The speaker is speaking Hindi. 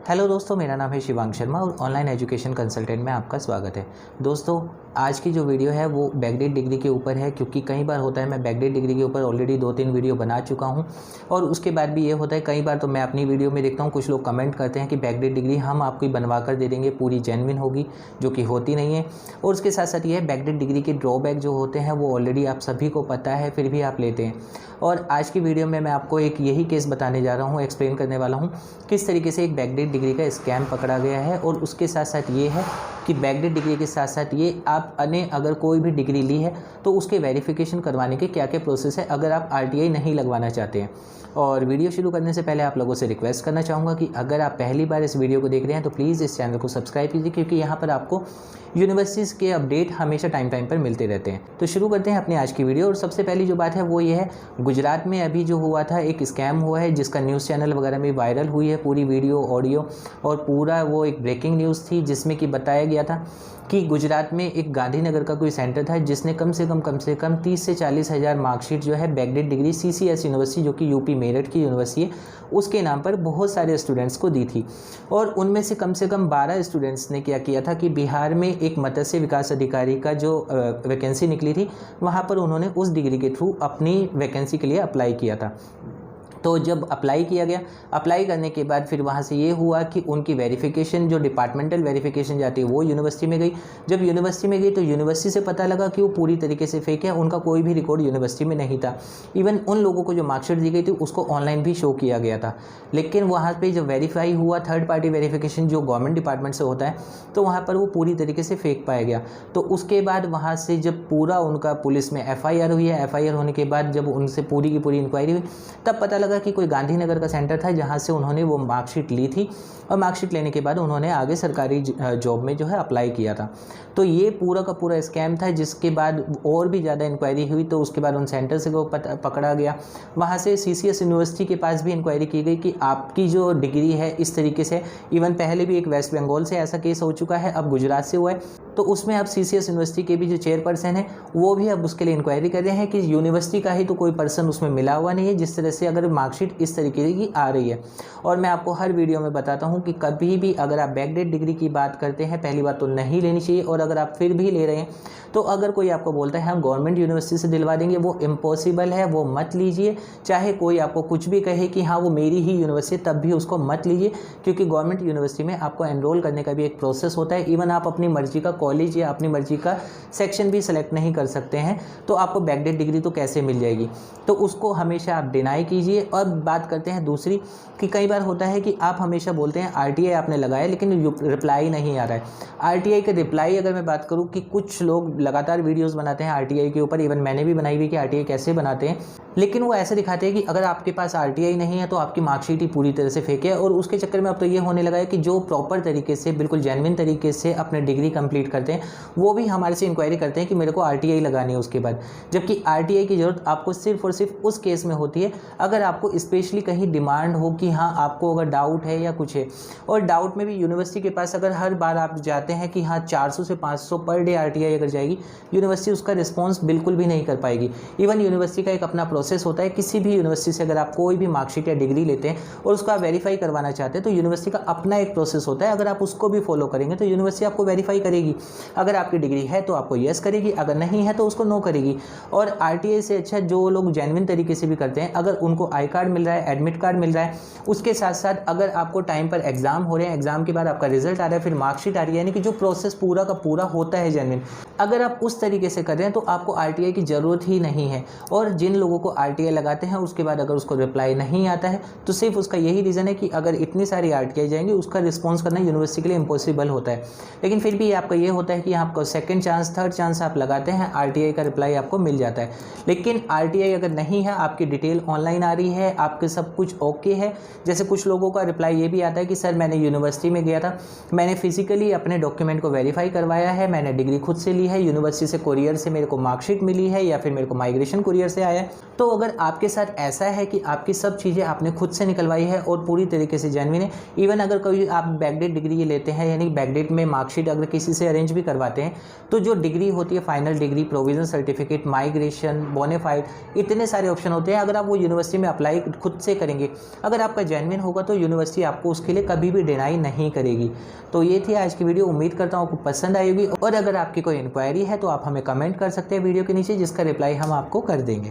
हेलो दोस्तों, मेरा नाम है शिवांग शर्मा और ऑनलाइन एजुकेशन कंसल्टेंट में आपका स्वागत है। दोस्तों, आज की जो वीडियो है वो बैकडेट डिग्री के ऊपर है, क्योंकि कई बार होता है मैं बैकडेट डिग्री के ऊपर ऑलरेडी 2-3 वीडियो बना चुका हूं और उसके बाद भी ये होता है कई बार तो मैं अपनी वीडियो में देखता हूं कुछ लोग कमेंट करते हैं कि बैकडेट डिग्री हम आपको बनवा कर दे देंगे, पूरी जेन्युइन होगी, जो कि होती नहीं है। और उसके साथ साथ ये बैकडेट डिग्री के ड्रॉबैक जो होते हैं वो ऑलरेडी आप सभी को पता है, फिर भी आप लेते हैं। और आज की वीडियो में मैं आपको एक यही केस बताने जा रहा हूँ, एक्सप्लेन करने वाला हूँ किस तरीके से एक बैकडेट डिग्री का स्कैम पकड़ा गया है। और उसके साथ साथ ये है कि बैकडेट डिग्री के साथ साथ ये आपने अगर कोई भी डिग्री ली है तो उसके वेरिफिकेशन करवाने के क्या क्या प्रोसेस है अगर आप आरटीआई नहीं लगवाना चाहते हैं। और वीडियो शुरू करने से पहले आप लोगों से रिक्वेस्ट करना चाहूँगा कि अगर आप पहली बार इस वीडियो को देख रहे हैं तो प्लीज़ इस चैनल को सब्सक्राइब कीजिए, क्योंकि यहाँ पर आपको यूनिवर्सिटीज़ के अपडेट हमेशा टाइम पर मिलते रहते हैं। तो शुरू करते हैं अपनी आज की वीडियो। और सबसे पहली जो बात है वो ये है, गुजरात में अभी जो हुआ था एक स्कैम हुआ है जिसका न्यूज़ चैनल वगैरह में वायरल हुई है पूरी वीडियो ऑडियो, और पूरा वो एक ब्रेकिंग न्यूज़ थी जिसमें कि बताया गया था कि गुजरात में एक गांधीनगर का कोई सेंटर था जिसने कम से कम 30 से 40 हज़ार मार्कशीट जो है बैकडेट डिग्री सीसीएस यूनिवर्सिटी, जो कि यूपी मेरठ की यूनिवर्सिटी है, उसके नाम पर बहुत सारे स्टूडेंट्स को दी थी। और उनमें से कम 12 स्टूडेंट्स ने क्या किया था कि बिहार में एक मत्स्य विकास अधिकारी का जो वैकेंसी निकली थी वहाँ पर उन्होंने उस डिग्री के थ्रू अपनी वैकेंसी के लिए अप्लाई किया था। तो जब अप्लाई किया गया, अप्लाई करने के बाद फिर वहाँ से ये हुआ कि उनकी वेरिफिकेशन जो डिपार्टमेंटल वेरिफिकेशन जाती है वो यूनिवर्सिटी में गई। जब यूनिवर्सिटी में गई तो यूनिवर्सिटी से पता लगा कि वो पूरी तरीके से फेक है, उनका कोई भी रिकॉर्ड यूनिवर्सिटी में नहीं था। इवन उन लोगों को जो मार्कशीट दी गई थी उसको ऑनलाइन भी शो किया गया था। लेकिन वहाँ पर जब वेरीफाई हुआ, थर्ड पार्टी वेरिफिकेशन जो गवर्नमेंट डिपार्टमेंट से होता है, तो वहाँ पर वो पूरी तरीके से फेक पाया गया। तो उसके बाद वहाँ से जब पूरा उनका पुलिस में FIR हुई है, FIR होने के बाद जब उनसे पूरी की पूरी इंक्वायरी हुई तब पता लगा कि कोई गांधीनगर का सेंटर था जहां से उन्होंने वो मार्कशीट ली थी, और मार्कशीट लेने के बाद उन्होंने आगे सरकारी जॉब में जो है अप्लाई किया था। तो ये पूरा का पूरा स्कैम था, जिसके बाद और भी ज़्यादा इंक्वायरी हुई तो उसके बाद उन सेंटर से वो पकड़ा गया। वहाँ से CCS यूनिवर्सिटी के पास भी इंक्वायरी की गई कि आपकी जो डिग्री है इस तरीके से, इवन पहले भी एक वेस्ट बंगाल से ऐसा केस हो चुका है, अब गुजरात से हुआ है, तो उसमें अब CCS यूनिवर्सिटी के भी जो चेयरपर्सन है वो भी अब उसके लिए इंक्वायरी कर रहे हैं कि यूनिवर्सिटी का ही तो कोई पर्सन उसमें मिला हुआ नहीं है, जिस तरह से अगर मार्कशीट इस तरीके की आ रही है। और मैं आपको हर वीडियो में बताता हूं कि कभी भी अगर आप बैकडेट डिग्री की बात करते हैं, पहली बात तो नहीं लेनी चाहिए, और अगर आप फिर भी ले रहे हैं तो अगर कोई आपको बोलता है हम गवर्नमेंट यूनिवर्सिटी से दिलवा देंगे, वो इम्पॉसिबल है, वो मत लीजिए। चाहे कोई आपको कुछ भी कहे कि हाँ वो मेरी ही यूनिवर्सिटी, तब भी उसको मत लीजिए, क्योंकि गवर्नमेंट यूनिवर्सिटी में आपको एनरोल करने का भी एक प्रोसेस होता है। इवन आप अपनी मर्जी का कॉलेज या अपनी मर्जी का सेक्शन भी सेलेक्ट नहीं कर सकते हैं, तो आपको बैकडेट डिग्री तो कैसे मिल जाएगी। तो उसको हमेशा आप डिनाई कीजिए। और बात करते हैं दूसरी कि कई बार होता है कि आप हमेशा बोलते हैं RTI आपने लगाया लेकिन रिप्लाई नहीं आ रहा है। RTI का रिप्लाई अगर मैं बात करूं कि कुछ लोग लगातार वीडियोस बनाते हैं RTI के ऊपर, इवन मैंने भी बनाई हुई कि RTI कैसे बनाते हैं, लेकिन वो ऐसे दिखाते हैं कि अगर आपके पास RTI नहीं है तो आपकी मार्कशीट ही पूरी तरह से फेक है। और उसके चक्कर में अब तो ये होने लगा है कि जो प्रॉपर तरीके से बिल्कुल जेन्युइन तरीके से अपने डिग्री कंप्लीट करते हैं वो भी हमारे से इंक्वायरी करते हैं कि मेरे को RTI लगानी है उसके बाद, जबकि RTI की ज़रूरत आपको सिर्फ और सिर्फ उस केस में होती है अगर आपको स्पेशली कहीं डिमांड हो कि हाँ आपको अगर डाउट है या कुछ है। और डाउट में भी यूनिवर्सिटी के पास अगर हर बार आप जाते हैं कि हाँ 400 से 500 पर डे RTI अगर जाएगी, यूनिवर्सिटी उसका रिस्पॉन्स बिल्कुल भी नहीं कर पाएगी। इवन यूनिवर्सिटी का एक अपना प्रोसेस होता है, किसी भी यूनिवर्सिटी से अगर आप कोई भी मार्कशीट या डिग्री लेते हैं और उसको आप वेरीफाई करवाना चाहते हैं तो यूनिवर्सिटी का अपना एक प्रोसेस होता है। अगर आप उसको भी फॉलो करेंगे तो यूनिवर्सिटी आपको वेरीफाई करेगी, अगर आपकी डिग्री है तो आपको येस करेगी, अगर नहीं है तो उसको नो करेगी। और RTI से अच्छा जो लोग जेन्युइन तरीके से भी करते हैं, अगर उनको आई कार्ड मिल रहा है, एडमिट कार्ड मिल रहा है, उसके साथ साथ अगर आपको टाइम पर एग्जाम हो रहे हैं, एग्जाम के बाद आपका रिजल्ट आ रहा है, फिर मार्कशीट आ रही है, यानी कि जो प्रोसेस पूरा का पूरा होता है जेन्युइन, अगर आप उस तरीके से कर रहे हैं तो आपको RTI की ज़रूरत ही नहीं है। और जिन लोगों को RTI लगाते हैं उसके बाद अगर उसको रिप्लाई नहीं आता है तो सिर्फ उसका यही रीज़न है कि अगर इतनी सारी RTI जाएंगी उसका रिस्पॉन्स करना यूनिवर्सिटी के लिए इम्पॉसिबल होता है। लेकिन फिर भी आपका ये होता है कि आपको सेकेंड चांस, थर्ड चांस आप लगाते हैं, RTI का रिप्लाई आपको मिल जाता है। लेकिन RTI अगर नहीं है, आपकी डिटेल ऑनलाइन आ रही है, आपके सब कुछ ओके है, जैसे कुछ लोगों का रिप्लाई ये भी आता है कि सर मैंने यूनिवर्सिटी में गया था, मैंने फिजिकली अपने डॉक्यूमेंट को वेरीफाई करवाया है, मैंने डिग्री खुद से ली है, यूनिवर्सिटी से कोरियर से मेरे को मार्कशीट मिली है या फिर मेरे को माइग्रेशन कोरियर से आया है। तो अगर आपके साथ ऐसा है कि आपकी सब चीज़ें आपने खुद से निकलवाई है और पूरी तरीके से जेन्युइन है, इवन अगर कोई आप बैकडेट डिग्री लेते हैं, यानी बैकडेट में मार्कशीट अगर किसी से अरेंज भी करवाते हैं, तो जो डिग्री होती है final degree, provision certificate, migration, bonafide, इतने सारे ऑप्शन होते हैं। अगर आप वो यूनिवर्सिटी में अप्लाई खुद से करेंगे, अगर आपका जेन्युइन होगा तो यूनिवर्सिटी आपको उसके लिए कभी भी डिनाई नहीं करेगी। तो ये थी आज की वीडियो, उम्मीद करता हूँ आपको पसंद आएगी। और अगर आपकी कोई इंक्वायरी है तो आप हमें कमेंट कर सकते हैं वीडियो के नीचे, जिसका रिप्लाई हम आपको कर देंगे।